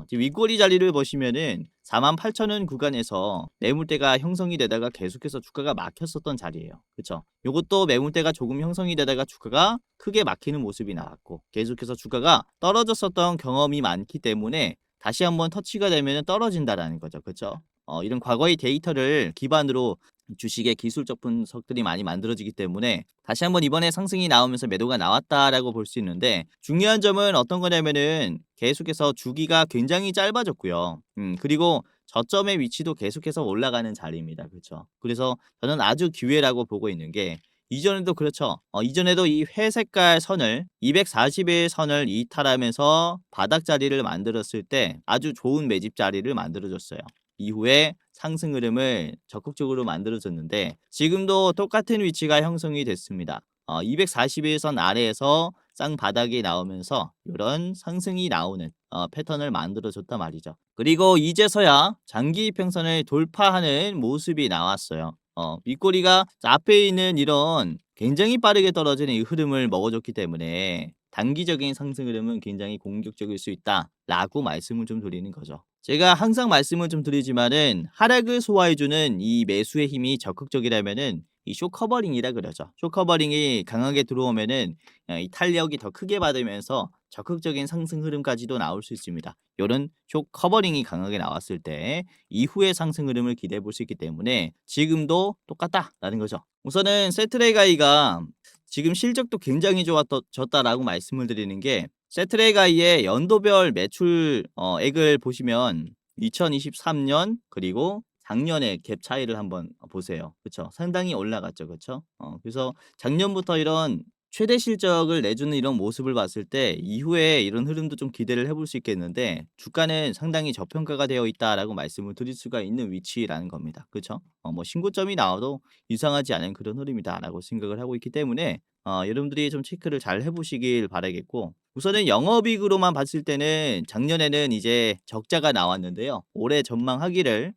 지금 윗꼬리 자리를 보시면은 48,000원 구간에서 매물대가 형성이 되다가 계속해서 주가가 막혔었던 자리예요. 그쵸? 요것도 매물대가 조금 형성이 되다가 주가가 크게 막히는 모습이 나왔고 계속해서 주가가 떨어졌었던 경험이 많기 때문에 다시 한번 터치가 되면 떨어진다라는 거죠. 그쵸? 이런 과거의 데이터를 기반으로 주식의 기술적 분석들이 많이 만들어지기 때문에 다시 한번 이번에 상승이 나오면서 매도가 나왔다라고 볼 수 있는데, 중요한 점은 어떤 거냐면은 계속해서 주기가 굉장히 짧아졌고요. 그리고 저점의 위치도 계속해서 올라가는 자리입니다. 그렇죠? 그래서 저는 아주 기회라고 보고 있는 게, 이전에도 그렇죠. 이전에도 이 회색깔 선을 240일 선을 이탈하면서 바닥 자리를 만들었을 때 아주 좋은 매집 자리를 만들어줬어요. 이후에 상승 흐름을 적극적으로 만들어줬는데 지금도 똑같은 위치가 형성이 됐습니다. 241선 아래에서 쌍바닥이 나오면서 이런 상승이 나오는 패턴을 만들어줬단 말이죠. 그리고 이제서야 장기 이평선을 돌파하는 모습이 나왔어요. 윗꼬리가 앞에 있는 이런 굉장히 빠르게 떨어지는 이 흐름을 먹어줬기 때문에 단기적인 상승 흐름은 굉장히 공격적일 수 있다라고 말씀을 좀 드리는 거죠. 제가 항상 말씀을 좀 드리지만은 하락을 소화해주는 이 매수의 힘이 적극적이라면은 이 쇼커버링이라 그러죠. 쇼커버링이 강하게 들어오면은 이 탄력이 더 크게 받으면서 적극적인 상승 흐름까지도 나올 수 있습니다. 요런 쇼커버링이 강하게 나왔을 때 이후의 상승 흐름을 기대해 볼 수 있기 때문에 지금도 똑같다라는 거죠. 우선은 세트레가이가 지금 실적도 굉장히 좋아졌다라고 말씀을 드리는 게, 세트레가이의 연도별 매출 액을 보시면 2023년 그리고 작년의 갭 차이를 한번 보세요. 그쵸? 상당히 올라갔죠. 그쵸? 그래서 작년부터 이런 최대 실적을 내주는 이런 모습을 봤을 때 이후에 이런 흐름도 좀 기대를 해볼 수 있겠는데, 주가는 상당히 저평가가 되어 있다라고 말씀을 드릴 수가 있는 위치라는 겁니다. 그쵸? 신고점이 나와도 이상하지 않은 그런 흐름이다라고 생각을 하고 있기 때문에 여러분들이 좀 체크를 잘 해보시길 바라겠고, 우선은 영업이익으로만 봤을 때는 작년에는 이제 적자가 나왔는데요. 올해 전망하기를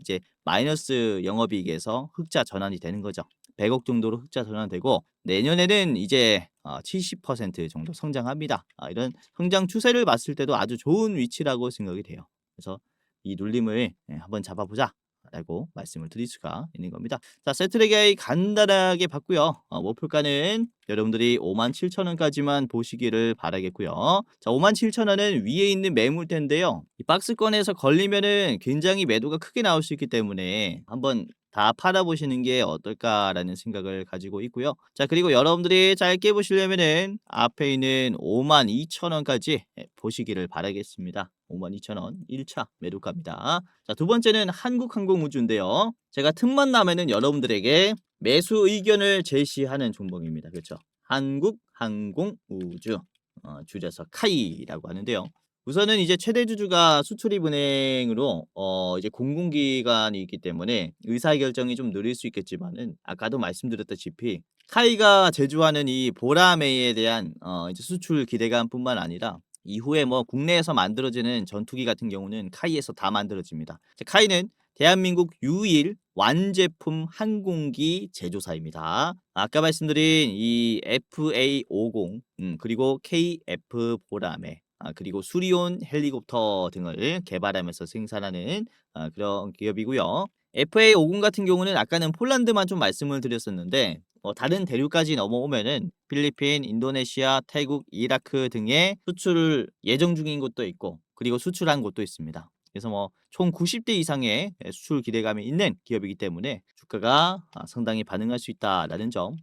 이제 마이너스 영업이익에서 흑자 전환이 되는 거죠. 100억 정도로 흑자 전환되고 내년에는 이제 70% 정도 성장합니다. 이런 성장 추세를 봤을 때도 아주 좋은 위치라고 생각이 돼요. 그래서 이 눌림을 한번 잡아보자 라고 말씀을 드릴 수가 있는 겁니다. 자, 세트레게이 간단하게 봤고요. 목표가는 여러분들이 57,000원까지만 보시기를 바라겠고요. 자, 57,000원은 위에 있는 매물대인데요. 이 박스권에서 걸리면은 굉장히 매도가 크게 나올 수 있기 때문에 한번 다 팔아보시는 게 어떨까라는 생각을 가지고 있고요. 자, 그리고 여러분들이 짧게 보시려면은 앞에 있는 52,000원까지 보시기를 바라겠습니다. 52,000원 1차 매도가입니다. 자, 두 번째는 한국항공우주인데요. 제가 틈만 나면은 여러분들에게 매수 의견을 제시하는 종목입니다. 그렇죠? 한국항공우주, 줄여서 카이라고 하는데요. 우선은 이제 최대 주주가 수출입은행으로 이제 공공기관이 있기 때문에 의사결정이 좀 느릴 수 있겠지만은 아까도 말씀드렸다시피 카이가 제조하는 이 보라매에 대한 이제 수출 기대감뿐만 아니라 이후에 뭐 국내에서 만들어지는 전투기 같은 경우는 카이에서 다 만들어집니다. 카이는 대한민국 유일 완제품 항공기 제조사입니다. 아까 말씀드린 이 FA50 그리고 KF 보라매 그리고 수리온 헬리콥터 등을 개발하면서 생산하는 그런 기업이고요. FA50 같은 경우는 아까는 폴란드만 좀 말씀을 드렸었는데 다른 대륙까지 넘어오면은 필리핀, 인도네시아, 태국, 이라크 등의 수출을 예정 중인 곳도 있고 그리고 수출한 곳도 있습니다. 그래서 뭐 총 90대 이상의 수출 기대감이 있는 기업이기 때문에 주가가 상당히 반응할 수 있다라는 점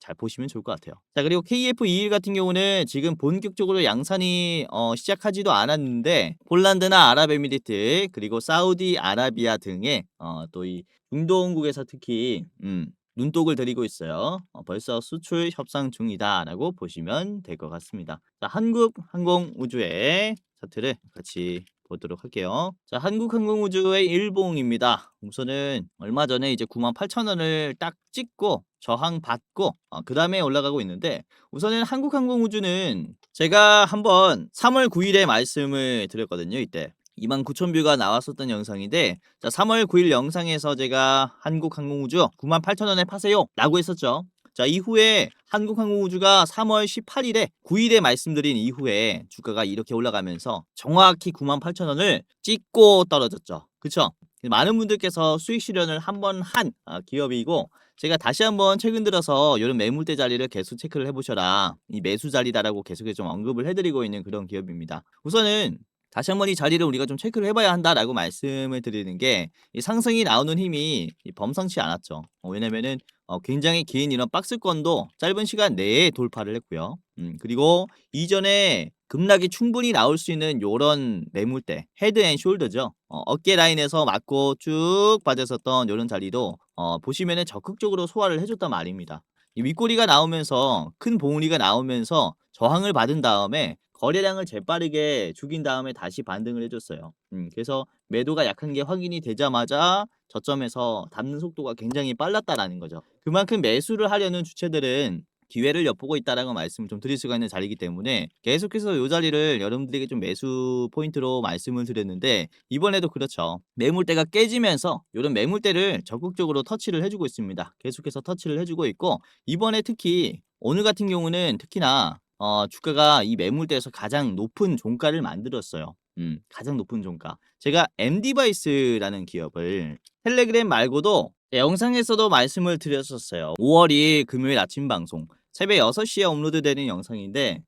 잘 보시면 좋을 것 같아요. 자, 그리고 KF21 같은 경우는 지금 본격적으로 양산이 시작하지도 않았는데 폴란드나 아랍에미리트 그리고 사우디아라비아 등의 또 이 중동국에서 특히 눈독을 들이고 있어요. 벌써 수출 협상 중이다라고 보시면 될 것 같습니다. 자, 한국항공우주의 차트를 같이 보도록 할게요. 자, 한국항공우주의 일봉입니다. 우선은 얼마 전에 이제 98,000원을 딱 찍고 저항 받고 그 다음에 올라가고 있는데 우선은 한국항공우주는 제가 한번 3월 9일에 말씀을 드렸거든요. 이때 29,000뷰가 나왔었던 영상인데 자, 3월 9일 영상에서 제가 한국항공우주 98,000원에 파세요 라고 했었죠. 자, 이후에 한국항공우주가 3월 18일에 9일에 말씀드린 이후에 주가가 이렇게 올라가면서 정확히 98,000원을 찍고 떨어졌죠. 그쵸? 많은 분들께서 수익 실현을 한번 한 기업이고 제가 다시 한번 최근 들어서 이런 매물대 자리를 계속 체크를 해보셔라. 이 매수 자리다라고 계속해서 좀 언급을 해드리고 있는 그런 기업입니다. 우선은 다시 한번 이 자리를 우리가 좀 체크를 해봐야 한다라고 말씀을 드리는 게 이 상승이 나오는 힘이 범상치 않았죠. 왜냐면은 굉장히 긴 이런 박스권도 짧은 시간 내에 돌파를 했고요. 그리고 이전에 급락이 충분히 나올 수 있는 요런 매물대 헤드 앤 숄더죠. 어깨 라인에서 맞고 쭉 빠졌었던 요런 자리도 보시면은 적극적으로 소화를 해줬단 말입니다. 이 윗꼬리가 나오면서 큰 봉우리가 나오면서 저항을 받은 다음에 거래량을 재빠르게 죽인 다음에 다시 반등을 해줬어요. 그래서 매도가 약한 게 확인이 되자마자 저점에서 닿는 속도가 굉장히 빨랐다라는 거죠. 그만큼 매수를 하려는 주체들은 기회를 엿보고 있다라고 말씀을 좀 드릴 수가 있는 자리이기 때문에 계속해서 이 자리를 여러분들에게 좀 매수 포인트로 말씀을 드렸는데 이번에도 그렇죠. 매물대가 깨지면서 이런 매물대를 적극적으로 터치를 해주고 있습니다. 계속해서 터치를 해주고 있고 이번에 특히 오늘 같은 경우는 특히나 주가가 이 매물대에서 가장 높은 종가를 만들었어요. 가장 높은 종가. 제가 MD바이스라는 기업을 텔레그램 말고도 영상에서도 말씀을 드렸었어요. 5월 2일 금요일 아침 방송 새벽 6시에 업로드되는 영상인데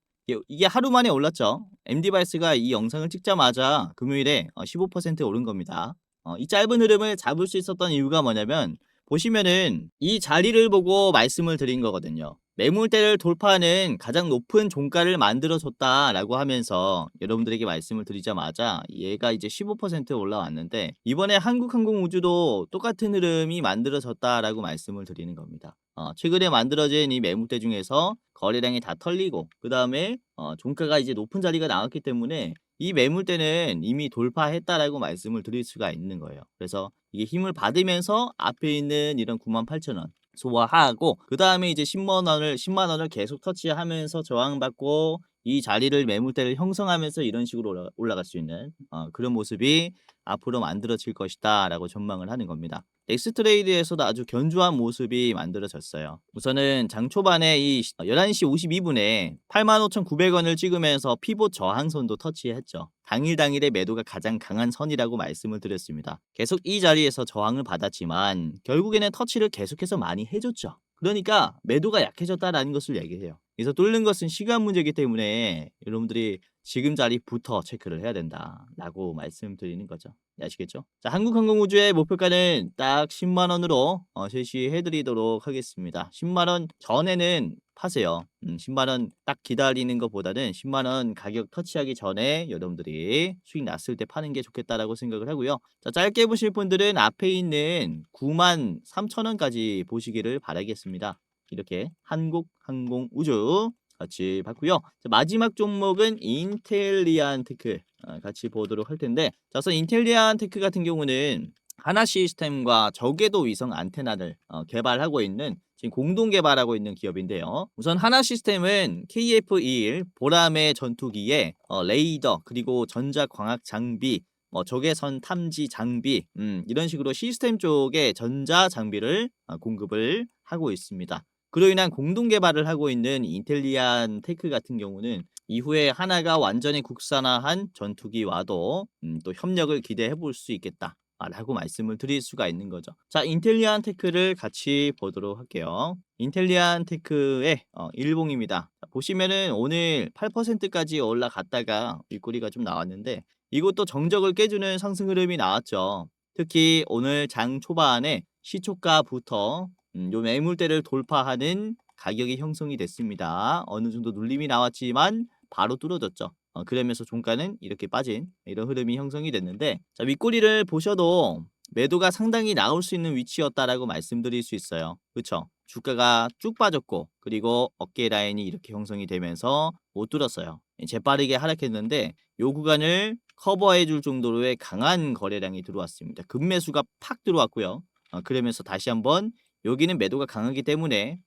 이게 하루 만에 올랐죠. MD바이스가 이 영상을 찍자마자 금요일에 15% 오른 겁니다. 이 짧은 흐름을 잡을 수 있었던 이유가 뭐냐면 보시면은 이 자리를 보고 말씀을 드린 거거든요. 매물대를 돌파하는 가장 높은 종가를 만들어줬다라고 하면서 여러분들에게 말씀을 드리자마자 얘가 이제 15% 올라왔는데 이번에 한국항공우주도 똑같은 흐름이 만들어졌다라고 말씀을 드리는 겁니다. 최근에 만들어진 이 매물대 중에서 거래량이 다 털리고 그 다음에 종가가 이제 높은 자리가 나왔기 때문에 이 매물대는 이미 돌파했다라고 말씀을 드릴 수가 있는 거예요. 그래서 이게 힘을 받으면서 앞에 있는 이런 98,000원 소화하고 그 다음에 이제 10만 원을 계속 터치하면서 저항받고 이 자리를 매물대를 형성하면서 이런 식으로 올라갈 수 있는 그런 모습이 앞으로 만들어질 것이다라고 전망을 하는 겁니다. 넥스트레이드에서도 아주 견조한 모습이 만들어졌어요. 우선은 장 초반에 이 11시 52분에 85,900원을 찍으면서 피봇 저항선도 터치했죠. 당일의 매도가 가장 강한 선이라고 말씀을 드렸습니다. 계속 이 자리에서 저항을 받았지만 결국에는 터치를 계속해서 많이 해줬죠. 그러니까 매도가 약해졌다라는 것을 얘기해요. 그래서 뚫는 것은 시간 문제이기 때문에 여러분들이 지금 자리부터 체크를 해야 된다라고 말씀드리는 거죠. 네, 아시겠죠? 자, 한국항공우주의 목표가는 딱 10만 원으로 제시해 드리도록 하겠습니다. 10만 원 전에는 파세요. 10만 원 딱 기다리는 것보다는 10만 원 가격 터치하기 전에 여러분들이 수익 났을 때 파는 게 좋겠다라고 생각을 하고요. 자, 짧게 보실 분들은 앞에 있는 9만 3천 원까지 보시기를 바라겠습니다. 이렇게 한국항공우주 같이 봤고요. 자, 마지막 종목은 인텔리안테크 같이 보도록 할 텐데, 자, 우선 인텔리안테크 같은 경우는 하나 시스템과 저궤도 위성 안테나를 개발하고 있는 지금 공동 개발하고 있는 기업인데요. 우선 하나 시스템은 KF-21 보라매 전투기에 레이더 그리고 전자광학 장비 적외선 탐지 장비 이런 식으로 시스템 쪽에 전자 장비를 공급을 하고 있습니다. 그로 인한 공동 개발을 하고 있는 인텔리안 테크 같은 경우는 이후에 하나가 완전히 국산화한 전투기와도 또 협력을 기대해 볼 수 있겠다 라고 말씀을 드릴 수가 있는 거죠. 자, 인텔리안 테크를 같이 보도록 할게요. 인텔리안 테크의 일봉입니다. 자, 보시면은 오늘 8%까지 올라갔다가 윗꼬리가 좀 나왔는데 이것도 정적을 깨주는 상승 흐름이 나왔죠. 특히 오늘 장 초반에 시초가부터 요 매물대를 돌파하는 가격이 형성이 됐습니다. 어느 정도 눌림이 나왔지만 바로 뚫어졌죠. 그러면서 종가는 이렇게 빠진 이런 흐름이 형성이 됐는데, 자, 윗꼬리를 보셔도 매도가 상당히 나올 수 있는 위치였다라고 말씀드릴 수 있어요. 그렇죠? 주가가 쭉 빠졌고 그리고 어깨 라인이 이렇게 형성이 되면서 못 뚫었어요. 재빠르게 하락했는데 요 구간을 커버해 줄 정도로의 강한 거래량이 들어왔습니다. 급매수가 팍 들어왔고요. 그러면서 다시 한번 여기는 매도가 강하기 때문에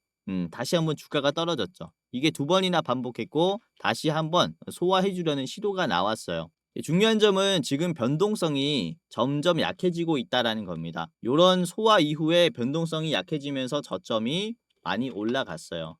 다시 한번 주가가 떨어졌죠. 이게 두 번이나 반복했고 다시 한번 소화해 주려는 시도가 나왔어요. 중요한 점은 지금 변동성이 점점 약해지고 있다라는 겁니다. 요런 소화 이후에 변동성이 약해지면서 저점이 많이 올라갔어요.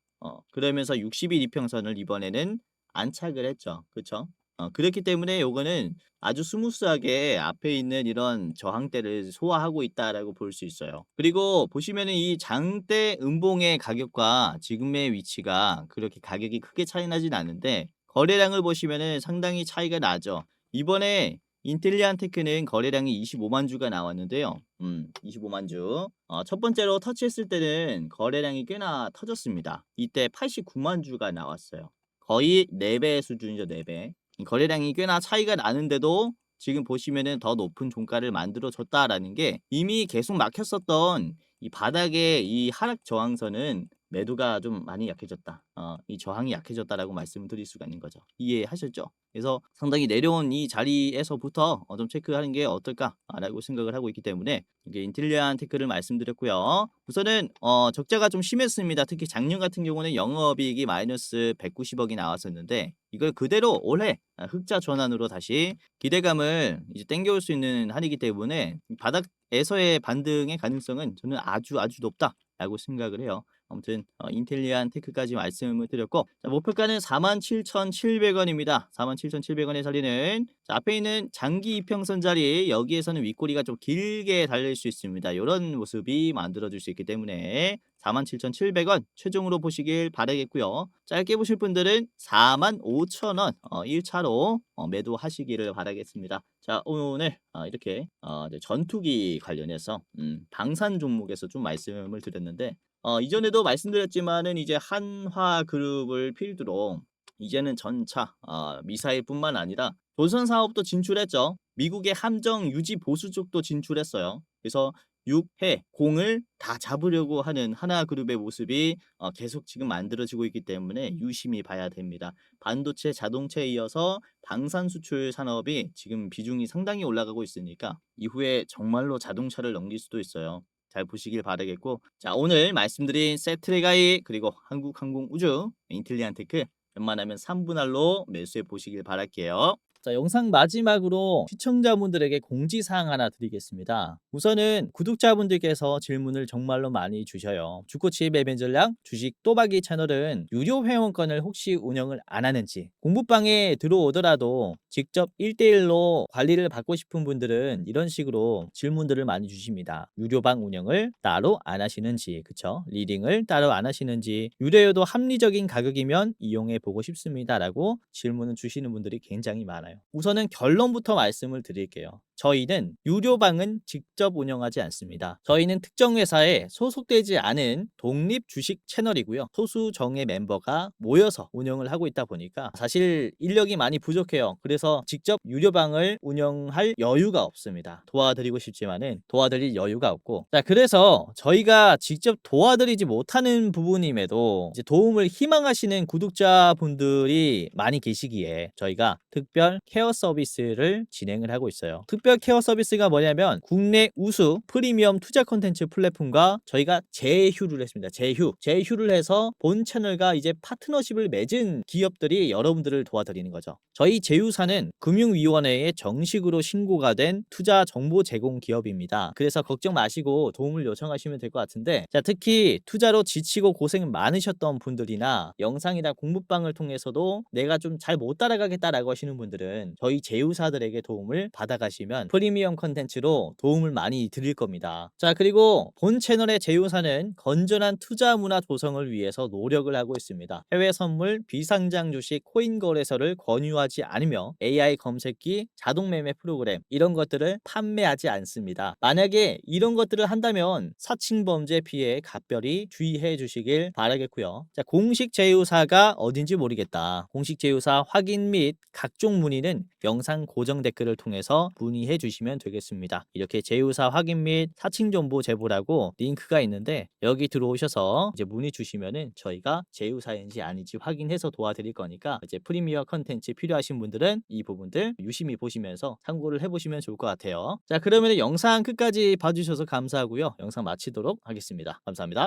그러면서 60일 이평선을 이번에는 안착을 했죠. 그쵸? 그렇기 때문에 요거는 아주 스무스하게 앞에 있는 이런 저항대를 소화하고 있다라고 볼 수 있어요. 그리고 보시면은 이 장대 음봉의 가격과 지금의 위치가 그렇게 가격이 크게 차이 나진 않는데 거래량을 보시면은 상당히 차이가 나죠. 이번에 인텔리안 테크는 거래량이 25만 주가 나왔는데요. 25만 주. 첫 번째로 터치했을 때는 거래량이 꽤나 터졌습니다. 이때 89만 주가 나왔어요. 거의 4배 수준이죠, 4배. 거래량이 꽤나 차이가 나는데도 지금 보시면은 더 높은 종가를 만들어 줬다라는 게 이미 계속 막혔었던 이 바닥의 이 하락 저항선은 매도가 좀 많이 약해졌다. 이 저항이 약해졌다라고 말씀드릴 수가 있는 거죠. 이해하셨죠? 그래서 상당히 내려온 이 자리에서부터 좀 체크하는 게 어떨까라고 생각을 하고 있기 때문에 이게 인텔리안 테크를 말씀드렸고요. 우선은 적자가 좀 심했습니다. 특히 작년 같은 경우는 영업이익이 마이너스 190억이 나왔었는데 이걸 그대로 올해 흑자 전환으로 다시 기대감을 이제 땡겨올 수 있는 한이기 때문에 바닥에서의 반등의 가능성은 저는 아주 높다라고 생각을 해요. 아무튼 인텔리안 테크까지 말씀을 드렸고, 자, 목표가는 47,700원입니다. 47,700원의 자리는 자, 앞에 있는 장기 이평선 자리 여기에서는 윗꼬리가 좀 길게 달릴 수 있습니다. 이런 모습이 만들어질 수 있기 때문에 47,700원 최종으로 보시길 바라겠고요. 짧게 보실 분들은 45,000원 1차로 매도하시기를 바라겠습니다. 자, 오늘 이렇게 이제 전투기 관련해서 방산 종목에서 좀 말씀을 드렸는데 이전에도 말씀드렸지만은 이제 한화그룹을 필두로 이제는 전차 미사일뿐만 아니라 조선 사업도 진출했죠. 미국의 함정 유지 보수 쪽도 진출했어요. 그래서 6해 공을 다 잡으려고 하는 하나그룹의 모습이 계속 지금 만들어지고 있기 때문에 유심히 봐야 됩니다. 반도체, 자동차에 이어서 방산 수출 산업이 지금 비중이 상당히 올라가고 있으니까 이후에 정말로 자동차를 넘길 수도 있어요. 잘 보시길 바라겠고, 자, 오늘 말씀드린 세트레가이 그리고 한국항공우주 인텔리안테크 웬만하면 3분할로 매수해 보시길 바랄게요. 자, 영상 마지막으로 시청자분들에게 공지사항 하나 드리겠습니다. 우선은 구독자분들께서 질문을 정말로 많이 주셔요. 주코치 매매 전략 주식 또박이 채널은 유료 회원권을 혹시 운영을 안 하는지, 공부방에 들어오더라도 직접 1대1로 관리를 받고 싶은 분들은 이런 식으로 질문들을 많이 주십니다. 유료방 운영을 따로 안 하시는지, 그쵸? 리딩을 따로 안 하시는지, 유료여도 합리적인 가격이면 이용해 보고 싶습니다 라고 질문을 주시는 분들이 굉장히 많아요. 우선은 결론부터 말씀을 드릴게요. 저희는 유료방은 직접 운영하지 않습니다. 저희는 특정 회사에 소속되지 않은 독립 주식 채널이고요. 소수 정예 멤버가 모여서 운영을 하고 있다 보니까 사실 인력이 많이 부족해요. 그래서 직접 유료방을 운영할 여유가 없습니다. 도와드리고 싶지만은 도와드릴 여유가 없고, 자, 그래서 저희가 직접 도와드리지 못하는 부분임에도 이제 도움을 희망하시는 구독자분들이 많이 계시기에 저희가 특별 케어 서비스를 진행을 하고 있어요. 특별 케어 서비스가 뭐냐면 국내 우수 프리미엄 투자 콘텐츠 플랫폼과 저희가 제휴를 했습니다. 제휴를 해서 본 채널과 이제 파트너십을 맺은 기업들이 여러분들을 도와드리는 거죠. 저희 제휴사는 금융위원회에 정식으로 신고가 된 투자 정보 제공 기업입니다. 그래서 걱정 마시고 도움을 요청하시면 될 것 같은데, 자, 특히 투자로 지치고 고생 많으셨던 분들이나 영상이나 공부방을 통해서도 내가 좀 잘 못 따라가겠다라고 하시는 분들은 저희 제휴사들에게 도움을 받아가시면 프리미엄 컨텐츠로 도움을 많이 드릴 겁니다. 자, 그리고 본 채널의 제휴사는 건전한 투자 문화 조성을 위해서 노력을 하고 있습니다. 해외 선물, 비상장 주식, 코인 거래소를 권유하지 않으며 AI 검색기, 자동 매매 프로그램 이런 것들을 판매하지 않습니다. 만약에 이런 것들을 한다면 사칭 범죄 피해에 각별히 주의해 주시길 바라겠고요. 자, 공식 제휴사가 어딘지 모르겠다. 공식 제휴사 확인 및 각종 문의는 영상 고정 댓글을 통해서 문의해 주시면 되겠습니다. 이렇게 제휴사 확인 및 사칭 정보 제보라고 링크가 있는데 여기 들어오셔서 이제 문의 주시면은 저희가 제휴사인지 아닌지 확인해서 도와드릴 거니까 이제 프리미어 컨텐츠 필요하신 분들은 이 부분들 유심히 보시면서 참고를 해보시면 좋을 것 같아요. 자, 그러면 영상 끝까지 봐주셔서 감사하고요. 영상 마치도록 하겠습니다. 감사합니다.